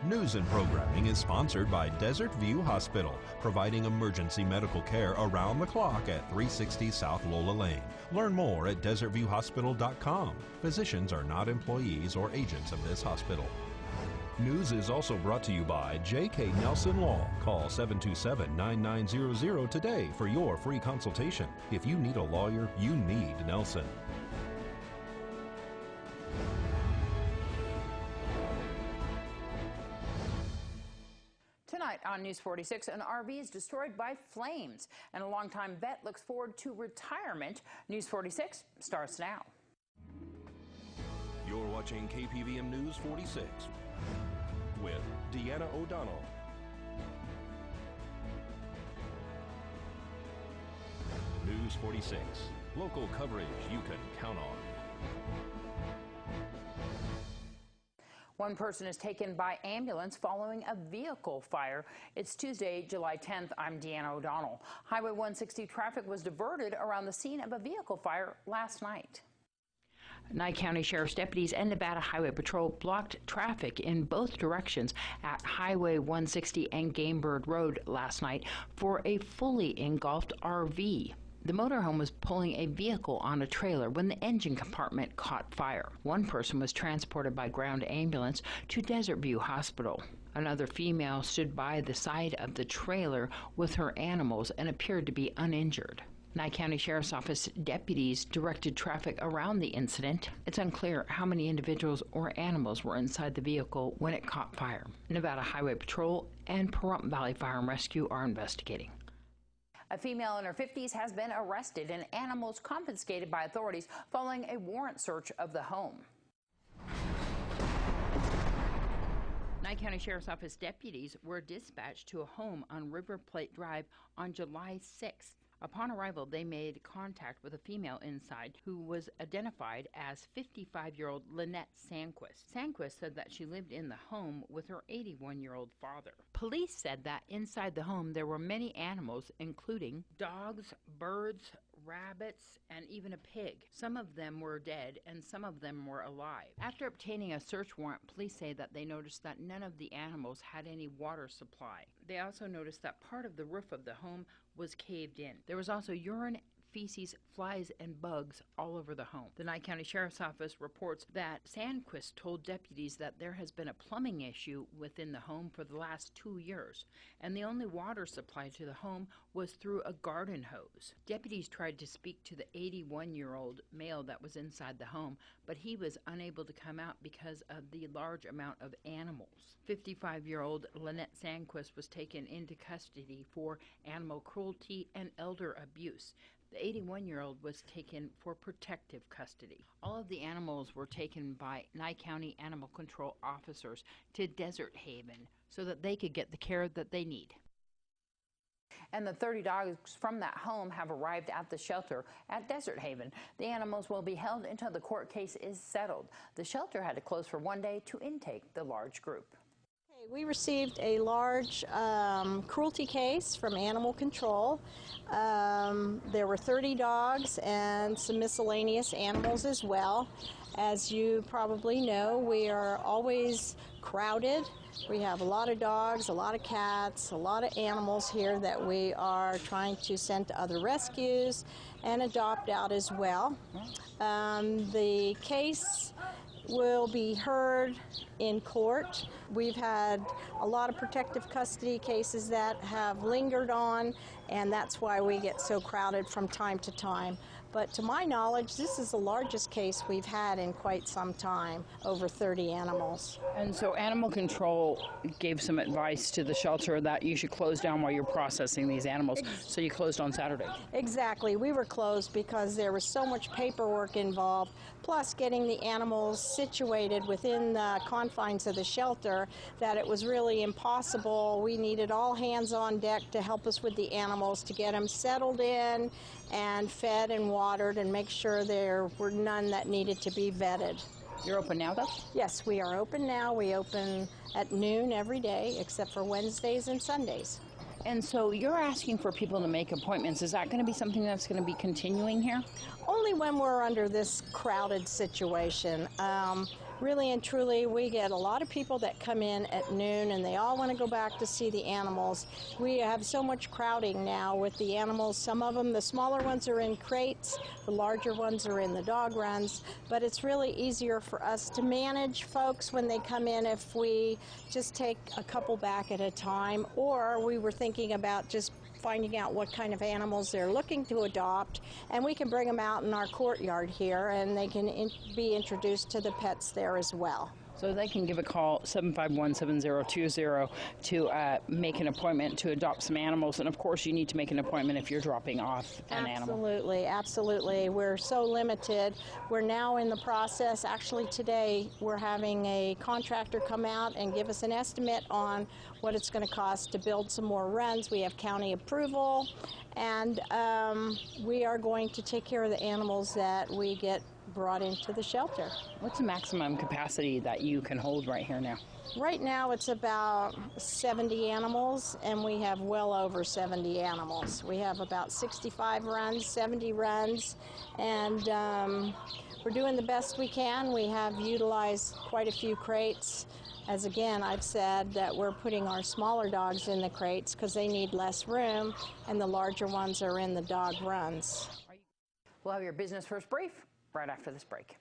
News and programming is sponsored by Desert View Hospital, providing emergency medical care around the clock at 360 South Lola Lane. Learn more at desertviewhospital.com. Physicians are not employees or agents of this hospital. News is also brought to you by J.K. Nelson Law. Call 727-9900 today for your free consultation. If you need a lawyer, you need Nelson. Tonight on News 46, an RV is destroyed by flames, and a longtime vet looks forward to retirement. News 46 starts now. You're watching Kpvm News 46 with Deanna O'Donnell. News 46, local coverage you can count on. One person is taken by ambulance following a vehicle fire. It's Tuesday, July 10th. I'm Deanna O'Donnell. Highway 160 traffic was diverted around the scene of a vehicle fire last night. Nye County Sheriff's deputies and Nevada Highway Patrol blocked traffic in both directions at Highway 160 and Game Bird Road last night for a fully engulfed RV. The motorhome was pulling a vehicle on a trailer when the engine compartment caught fire. One person was transported by ground ambulance to Desert View Hospital. Another female stood by the side of the trailer with her animals and appeared to be uninjured. Nye County Sheriff's Office deputies directed traffic around the incident. It's unclear how many individuals or animals were inside the vehicle when it caught fire. Nevada Highway Patrol and Pahrump Valley Fire and Rescue are investigating. A female in her 50s has been arrested and animals confiscated by authorities following a warrant search of the home. Nye County Sheriff's Office deputies were dispatched to a home on River Plate Drive on July 6th. Upon arrival, they made contact with a female inside who was identified as 55-year-old Lynette Sandquist. Sandquist said that she lived in the home with her 81-year-old father. Police said that inside the home there were many animals, including dogs, birds, rabbits, and even a pig. Some of them were dead and some of them were alive. After obtaining a search warrant, police say that they noticed that none of the animals had any water supply. They also noticed that part of the roof of the home was caved in. There was also urine, feces, flies, and bugs all over the home. The Nye County Sheriff's Office reports that Sandquist told deputies that there has been a plumbing issue within the home for the last 2 years, and the only water supply to the home was through a garden hose. Deputies tried to speak to the 81-year-old male that was inside the home, but he was unable to come out because of the large amount of animals. 55-year-old Lynette Sandquist was taken into custody for animal cruelty and elder abuse. The 81-year-old was taken for protective custody. All of the animals were taken by Nye County animal control officers to Desert Haven so that they could get the care that they need. And the 30 dogs from that home have arrived at the shelter at Desert Haven. The animals will be held until the court case is settled. The shelter had to close for one day to intake the large group. We received a large cruelty case from animal control. There were 30 dogs and some miscellaneous animals as well. As you probably know, we are always crowded. We have a lot of dogs, a lot of cats, a lot of animals here that we are trying to send to other rescues and adopt out as well. The case will be heard in court. We've had a lot of protective custody cases that have lingered on, and that's why we get so crowded from time to time. But to my knowledge, this is the largest case we've had in quite some time, over 30 animals. And so animal control gave some advice to the shelter that you should close down while you're processing these animals. So you closed on Saturday. Exactly. We were closed because there was so much paperwork involved, plus getting the animals situated within the confines of the shelter, that it was really impossible. We needed all hands on deck to help us with the animals, to get them settled in and fed and watered and make sure there were none that needed to be vetted. You're open now, though? Yes, we are open now. We open at noon every day except for Wednesdays and Sundays. And so you're asking for people to make appointments. Is that going to be something that's going to be continuing here? Only when we're under this crowded situation. Really and truly, we get a lot of people that come in at noon and they all want to go back to see the animals. We have so much crowding now with the animals. Some of them, the smaller ones are in crates, the larger ones are in the dog runs, but it's really easier for us to manage folks when they come in if we just take a couple back at a time, or we were thinking about just finding out what kind of animals they're looking to adopt, and we can bring them out in our courtyard here and they can be introduced to the pets there as well. So they can give a call, 751-7020, to make an appointment to adopt some animals. And of course, you need to make an appointment if you're dropping off an animal. Absolutely, absolutely. We're so limited. We're now in the process. Actually, today we're having a contractor come out and give us an estimate on what it's going to cost to build some more runs. We have county approval, and we are going to take care of the animals that we get brought into the shelter. What's the maximum capacity that you can hold right here now? Right now it's about 70 animals, and we have well over 70 animals. We have about 65 runs, 70 runs, and we're doing the best we can. We have utilized quite a few crates. As again, I've said that we're putting our smaller dogs in the crates because they need less room, and the larger ones are in the dog runs. We'll have your Business First brief right after this break.